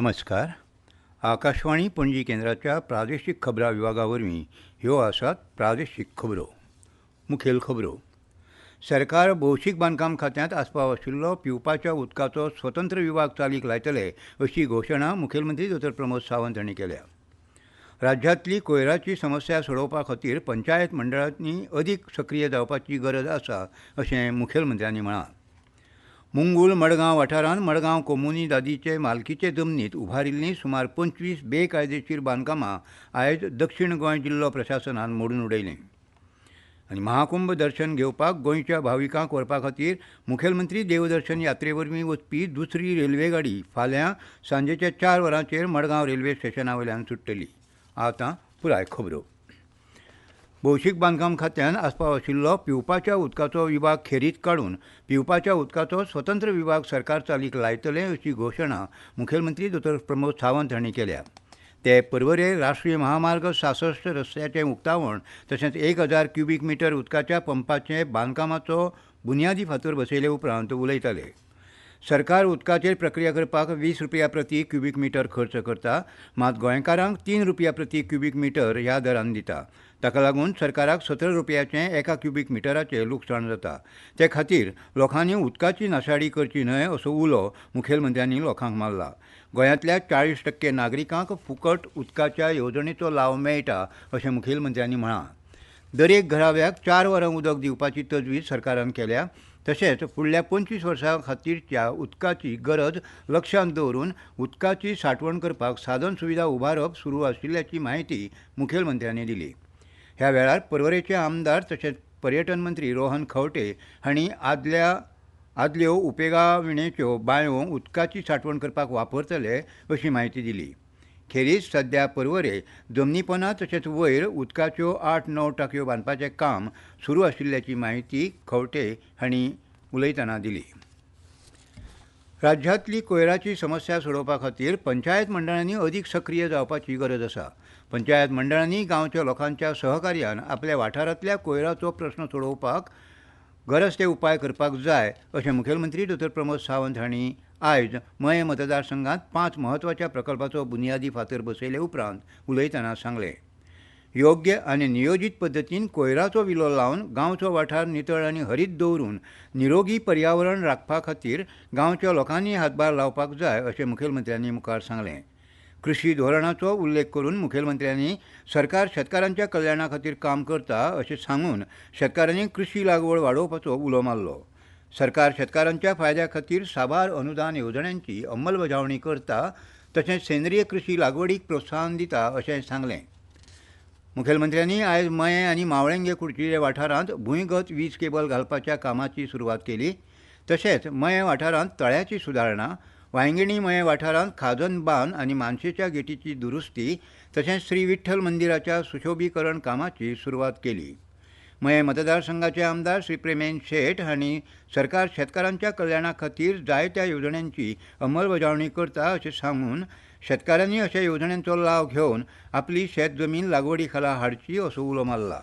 नमस्कार. आकाशवाणी पणजी केंद्राच्या प्रादेशीक खबरां विभागावरवीं ह्यो आसात प्रादेशीक खबरो. मुखेल खबरो. सरकार भौशीक बांदकाम खात्यांत आस्पाव आशिल्लो पिवपाच्या उदकाचो स्वतंत्र विभाग चालीक लायतले अशी घोशणा मुखेलमंत्री डॉ. प्रमोद सावंत हांणी केल्या. राज्यांतली कोयराची समस्या सोडोवपा खातीर पंचायत मंडळांनी अदीक सक्रीय जावपाची गरज आसा अशें मुखेलमंत्र्यांनी म्हळां. मुंगूल मडगांव वाठारांत मडगांव कोमुनी दादीचे मालकीचे जमनीत उबारिल्लीं सुमार 25 बेकायदेशीर बांदकामां आयज दक्षिण गोंय जिल्लो प्रशासनान मोडून उडयलीं. आनी महाकुंभ दर्शन घेवपाक गोंयच्या भाविकांक व्हरपा खातीर मुखेलमंत्री देवदर्शन यात्रे वरवीं वचपी दुसरी रेल्वे गाडी फाल्यां सांजेच्या 4 वरांचेर मडगांव रेल्वे स्टेशना वयल्यान सुट्टली. आतां पुराय खबरो. भौशीक बांदकाम खात्यान आस्पाव आशिल्लो पिवपाच्या उदकाचो विभाग खेरीत काडून पिवपाच्या उदकाचो स्वतंत्र विभाग सरकार चालीक लायतले अशी घोशणा मुखेलमंत्री डॉ. प्रमोद सावंत हांणी केल्या. ते परवरे राष्ट्रीय महामार्ग 66 रस्त्याचें उक्तावण तशेंच 1000 क्युबीक मिटर उदकाच्या पंपाचे बांदकामाचो बुन्यादी फातर बसयले उपरांत उलयताले. सरकार उदकाचेर प्रक्रिया करपाक 20 रुपया प्रति क्युबीक मिटर खर्च करता, मात गोंयकारांक 3 रुपया प्रति क्युबीक मिटर ह्या दरान दिता. ताका लागून सरकाराक 17 रुपयाचें एका क्युबीक मिटराचें लुकसाण जाता. ते खातीर लोकांनी उदकाची नाशाडी करची न्हय असो उलो मुखेलमंत्र्यांनी लोकांक मारला. गोंयांतल्या 40% नागरिकांक फुकट उदकाच्या येवजणेचो लाव मेळटा अशें मुखेलमंत्र्यांनी म्हळां. दरेक घराव्याक 4 वरां उदक दिवपाची तजवीज सरकारान केल्या. तशेंच फुडल्या 25 वर्सां खातीरच्या उदकाची गरज लक्षांत दवरून उदकाची सांठवण करपाक साधन सुविधा उबारप सुरू आशिल्ल्याची म्हायती मुखेलमंत्र्यांनी दिली. ह्या वेळार परवरेचे आमदार तशेंच पर्यटन मंत्री रोहन खंवटे हांणी आदल्यो उपेगाविणेच्यो बांयो उदकाची सांठवण करपाक वापरतले अशी म्हायती दिली. खेरीज सध्या परवरे जमनीपणां तशेंच वयर उदकाच्यो 8-9 टांकयो बांदपाचें काम सुरू आशिल्ल्याची म्हायती खंवटे हांणी उलयतना दिली. राज्यांतली कोयराची समस्या सोडोवपा खातीर पंचायत मंडळांनी अदीक सक्रीय जावपाची गरज आसा. पंचायत मंडळांनी गांवच्या लोकांच्या सहकार्यान आपल्या वाठारांतल्या कोयराचो प्रस्न सोडोवपाक गरज ते उपाय करपाक जाय अशें मुखेलमंत्री डॉ. प्रमोद सावंत हांणी आयज मये मतदारसंघांत 5 म्हत्वाच्या प्रकल्पाचो बुन्यादी फातर बसयले उपरांत उलयतना सांगलें. योग्य आनी नियोजीत पद्दतीन कोयराचो विलो लावन गांवचो वाठार नितळ आनी हरीत दवरून निरोगी पर्यावरण राखपा खातीर गांवच्या लोकांनी हातभार लावपाक जाय अशें मुखेलमंत्र्यांनी मुखार सांगलें. कृशी धोरणाचो उल्लेख करून मुखेलमंत्र्यांनी सरकार शेतकारांच्या कल्याणा खातीर काम करता अशें सांगून शेतकारांनी कृशी लागवड वाडोवपाचो उलो मारलो. सरकार शेतकारांच्या फायद्या खातीर साबार अनुदान येवजण्यांची अंमलबजावणी करता तशेंच सेंद्रीय कृशी लागवडीक प्रोत्साहन दिता अशें सांगलें. मुखेलमंत्र्यांनी आयज मये आनी मावळेंगे कुडचिरे वाठारांत भुंयगत वीज केबल घालपाच्या कामाची सुरवात केली. तशेंच मये वाठारांत तळ्याची सुदारणा, वांयगिणी मये वाठारांत खाजन बांद आनी मानशेच्या गेटीची दुरुस्ती तशेंच श्री विठ्ठल मंदिराच्या सुशोभीकरण कामाची सुरवात केली. मये मतदारसंघाचे आमदार श्री प्रेमेन शेट हांणी सरकार शेतकारांच्या कल्याणा खातीर जायत्या येवजण्यांची अंमलबजावणी करता अशें सांगून शेतकारांनी अशा येवजण्यांचो लाव घेवन आपली शेत जमीन लागवडी खाला हाडची असो उलो मारला.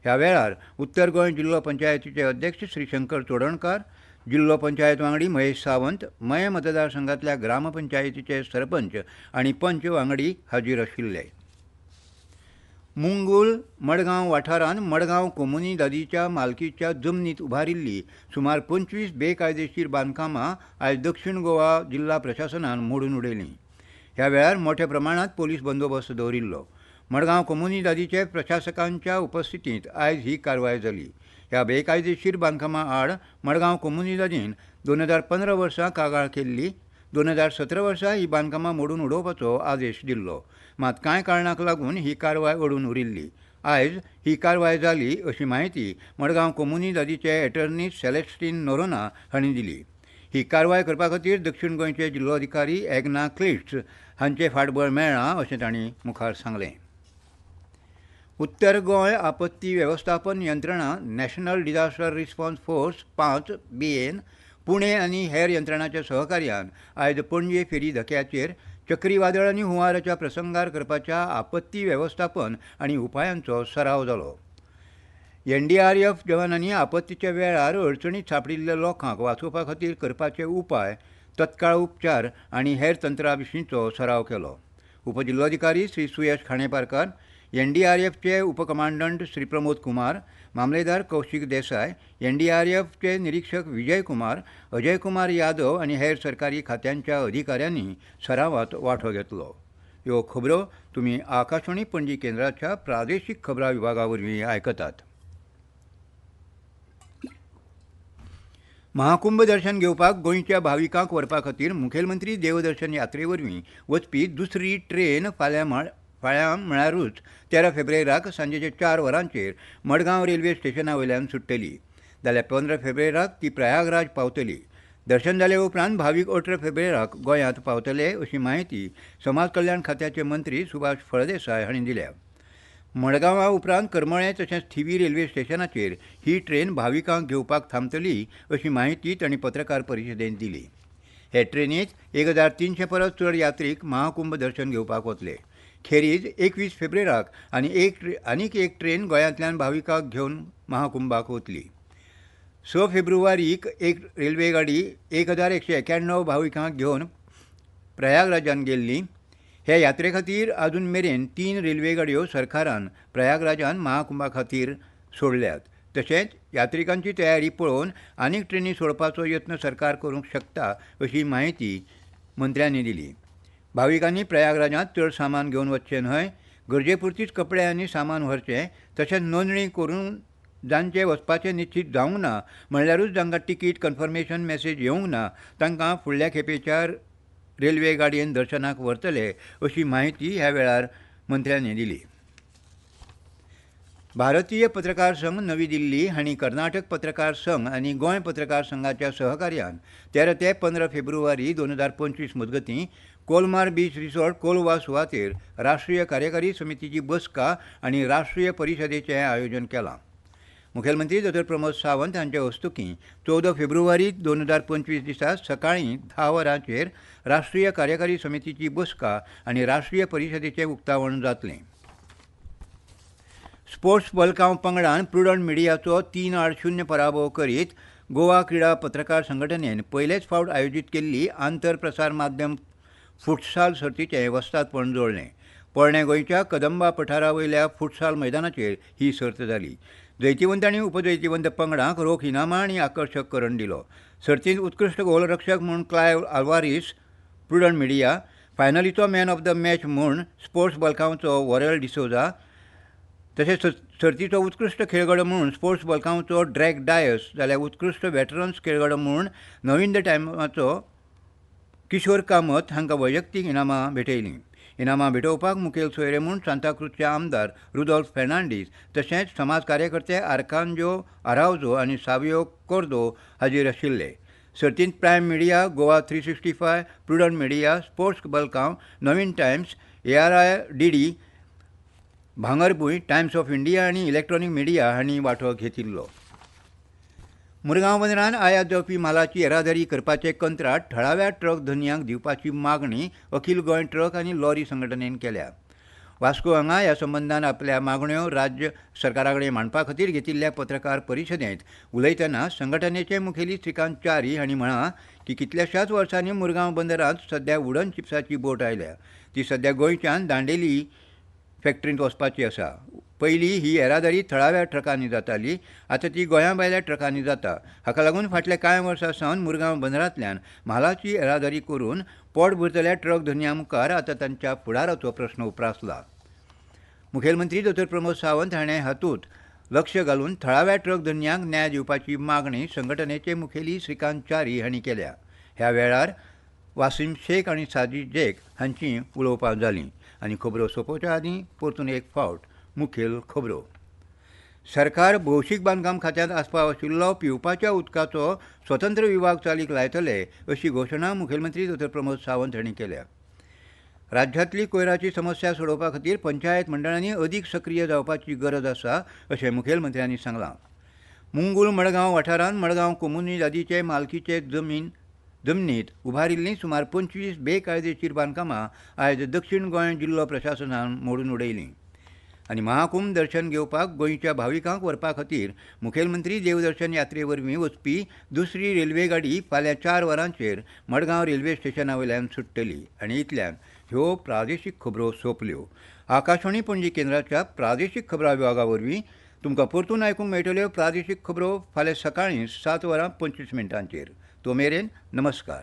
ह्या वेळार उत्तर गोंय जिल्लो पंचायतीचे अध्यक्ष श्री शंकर चोडणकार, जिल्लो पंचायत वांगडी महेश सावंत, मये मतदारसंघातल्या ग्रामपंचायतीचे सरपंच आनी पंच वांगडी हाजीर आशिल्ले. मुंगूल मडगांव वाठारांत मडगांव कोमुनी दादीच्या मालकीच्या जमनीत उबारिल्लीं सुमार 25 बेकायदेशीर बांदकामां आयज दक्षिण गोवा जिल्ला प्रशासनान मोडून उडयलीं. ह्या वेळार मोठ्या प्रमाणांत पोलीस बंदोबस्त दवरिल्लो. मडगांव कोमुनी दादीचे प्रशासकांच्या उपस्थितींत आयज ही कारवाय जाली. ह्या बेकायदेशीर बांदकामां आड मडगांव कोमुनी दादीन 2015 वर्सा कागाळ केल्ली. 2017 वर्सा ही बांदकामां मोडून उडोवपाचो आदेश दिल्लो, मात कांय कारणाक लागून ही कारवाय अडून उरिल्ली. आयज ही कारवाय जाली अशी म्हायती मडगांव कोमुनी दादीचे एटर्नी सेलेस्टीन नोरोना हांणी दिली. ही कारवाय करपा खातीर दक्षिण गोंयचे जिल्लोधिकारी एग्ना क्लिट्स हांचें फाटबळ मेळ्ळां अशें तांणी मुखार सांगलें. उत्तर गोंय आपत्ती वेवस्थापन यंत्रणा national disaster response force 5 BN Pune आनी हेर यंत्रणांच्या सहकार्यान आयज पणजे फेरी धक्याचेर चक्रीवादळ आनी हुंवाराच्या प्रसंगार करपाच्या आपत्ती वेवस्थापन आनी उपायांचो सराव जालो. NDRF जवानांनी आपत्तीच्या वेळार अडचणीत सांपडिल्ल्या लोकांक वाचोवपा खातीर करपाचे उपाय तत्काळ उपचार आनी हेर तंत्रा विशींचो सराव केलो. उपजिल्लोधिकारी श्री सुयश खांडेपारकार, एनडीआरएफचे उपकमांडंट श्री प्रमोद कुमार, मामलेदार कौशिक देसाय, एनडीआरएफचे निरीक्षक विजय कुमार, अजय कुमार यादव आनी हेर सरकारी खात्यांच्या अधिकाऱ्यांनी सरावात वांटो घेतलो. ह्यो खबरो तुमी आकाशवाणी पणजी केंद्राच्या प्रादेशीक खबरां विभागावरवीं आयकतात. महाकुंभ दर्शन घेवपाक गोंयच्या भाविकांक व्हरपा खातीर मुखेलमंत्री देवदर्शन यात्रे वरवीं वचपी दुसरी ट्रेन फाल्यां म्हळ्यारूच 13 फेब्रुवारीक सांजेच्या 4 वरांचेर मडगांव रेल्वे स्टेशना वयल्यान सुट्टली. जाल्यार 15 फेब्रुवारीक ती प्रयागराज पावतली. दर्शन जाले उपरांत भावीक 18 फेब्रुवारीक गोंयांत पावतले अशी माहिती समाज कल्याण खात्याचे मंत्री सुभाष फळदेसाय हांणी दिल्या. मडगांवा उपरांत करमळे तशेंच थिवी रेल्वे स्टेशनाचेर ही ट्रेन भाविकांक घेवपाक थांबतली अशी माहिती तांणी पत्रकार परिशदेंत दिली. हे ट्रेनींत 1300 परस चड यात्रीक महाकुंभ दर्शन घेवपाक वतले. खेरीज 21 फेब्रुवारीक आनीक एक ट्रेन गोंयांतल्यान भाविकांक घेवन महाकुंभाक वतली. 6 फेब्रुवारीक एक रेल्वे गाडी 1191 भाविकांक घेवन प्रयागराजान गेल्ली. हे यात्रे खातीर आजून मेरेन 3 रेल्वे गाडयो सरकारान प्रयागराजान महाकुंभा खातीर सोडल्यात. तशेंच यात्रिकांची तयारी पळोवन आनीक ट्रेनी सोडपाचो यत्न सरकार करूंक शकता अशी माहिती मंत्र्यांनी दिली. भाविकांनी प्रयागराजांत चड सामान घेवन वचचें न्हय, गरजेपुरतीच कपडे आनी सामान व्हरचें. तशेंच नोंदणी करून जांचे वचपाचें निश्चित जावंक ना म्हणल्यारूच जांकां तिकीट कन्फर्मेशन मेसेज येवंक ना तांकां फुडल्या खेपेच्या रेल्वे गाडयेन दर्शनाक व्हरतले अशी माहिती ह्या वेळार मंत्र्यांनी दिली. भारतीय पत्रकार संघ नवी दिल्ली हांणी कर्नाटक पत्रकार संघ आनी गोंय पत्रकार संघाच्या सहकार्यान 13 ते 15 फेब्रुवारी 2025 मजगतीं कोलमार बीच रिसॉर्ट कोलवा सुवातेर राष्ट्रीय कार्यकारी समितीची बसका आनी राष्ट्रीय परिशदेचें आयोजन केलां. मुखेलमंत्री डॉ प्रमोद सावंत हांचे हस्तुकीं 14 फेब्रुवारी 2025 दिसा सकाळीं 10 वरांचेर राष्ट्रीय कार्यकारी समितीची बसका आनी राष्ट्रीय परिशदेचें उक्तावण जातलें. स्पोर्ट्स बल्कांव पंगडान प्रुडंट मिडियाचो 3-0 पराभव करीत गोवा क्रीडा पत्रकार संघटनेन पयलेच फावट आयोजीत केल्ली आंतर प्रसार माध्यम फुटसाल सर्तीचें वस्तादपण जोडलें. पोरणे गोंयच्या कदंबा पठारा वयल्या फुटसाल मैदानाचेर ही सर्त जाली. जैतिवंत आनी उपजैतिवंत पंगडांक रोख इनामां आनी आकर्शक करण दिलो. सर्तींत उत्कृश्ट गोलरक्षक म्हूण क्लायव आल्वारीस प्रुडंट मिडिया, फायनलीचो मॅन ऑफ द मॅच म्हूण स्पोर्ट्स बल्कांवचो वॉरेल डिसोजा, तशेंच सर्तीचो उत्कृश्ट खेळगडो म्हणून स्पोर्ट्स बल्कांवचो ड्रॅक डायस, जाल्यार उत्कृश्ट वेटरन्स खेळगडो म्हूण नवीन द टायमाचो किशोर कामत हांकां वैयक्तीक इनामां भेटयलीं. इनामां भेटोवपाक मुखेल सोयरे म्हूण सांताक्रूजचे आमदार रुदोल्फ फेर्नांडीस तशेंच समाज कार्यकर्ते आर्कांजो आरावजो आनी सावियो कोर्दो हाजीर आशिल्ले. सर्तींत Prime Media, Goa 365, Prudent Media, sports बल्कांव, नवीन Times, ARI-DD, Bhangarbhuin, Times of India आनी इलेक्ट्रॉनीक मिडिया हांणी वांटो घेतिल्लो. मुरगांव बंदरान आयात जावपी मालाची येरादारी करपाचें कंत्राट थळाव्या ट्रक धन्यांक दिवपाची मागणी अखील गोंय ट्रक आनी लॉरी संघटनेन केल्या. वास्को हांगा ह्या संबंदान आपल्या मागण्यो राज्य सरकारा कडेन मांडपा खातीर घेतिल्ल्या पत्रकार परिशदेंत उलयतना संघटनेचे मुखेली श्रीकांत च्यारी हांणी म्हळां की कितल्याशाच वर्सांनी मुरगांव बंदरांत सध्या वुडन चिप्साची बोट आयल्या. ती सध्या गोंयच्यान दांडेली फॅक्टरींत वचपाची आसा. पयलीं ही येरादारी थळाव्या ट्रकांनी जाताली, आतां ती गोंया भायल्या ट्रकांनी जाता. हाका लागून फाटल्या कांय वर्सां सावन मुरगांव बंदरांतल्यान म्हालाची येरादारी करून पोट भरतल्या ट्रक धन्यां मुखार आतां तांच्या फुडाराचो प्रस्न उप्रासला. मुखेलमंत्री डॉ प्रमोद सावंत हाणें हातूंत लक्ष घालून थळाव्या ट्रक धन्यांक न्याय दिवपाची मागणी संघटनेचे मुखेली श्रीकांत च्यारी हांणी केल्या. ह्या वेळार वासीम शेख आनी साजीद शेख हांचीं उलोवपां जालीं. आनी खबरो सोंपोवच्या आदीं परतून एक फावट मुखेल खबरो. सरकार भौशीक बांदकाम खात्यांत आसपाव आशिल्लो पिवपाच्या उदकाचो स्वतंत्र विभाग चालीक लायतले अशी घोशणा मुखेलमंत्री डॉ प्रमोद सावंत हांणी केल्या. राज्यांतली कोयराची समस्या सोडोवपा खातीर पंचायत मंडळांनी अदीक सक्रीय जावपाची गरज आसा अशें मुखेलमंत्र्यांनी सांगलां. मुंगूल मडगांव वाठारांत मडगांव कोमुनी यादीचे मालकीचे जमनीत उबारिल्लीं सुमार 25 बेकायदेशीर बांदकामां आयज दक्षिण गोंय जिल्लो प्रशासनान मोडून उडयलीं. आनी महाकुंभ दर्शन घेवपाक गोंयच्या भाविकांक व्हरपा खातीर मुखेलमंत्री देवदर्शन यात्रे वरवीं वचपी दुसरी रेल्वे गाडी फाल्यां 4 वरांचेर मडगांव रेल्वे स्टेशना वयल्यान सुट्टली आनी इतल्यान ह्यो प्रादेशीक खबरो सोंपल्यो. आकाशवाणी पणजी केंद्राच्या प्रादेशीक खबरां विभागा वरवीं तुमकां परतून आयकूंक मेळटल्यो प्रादेशीक खबरो फाल्यां सकाळीं 7:25 तो मेरेन नमस्कार.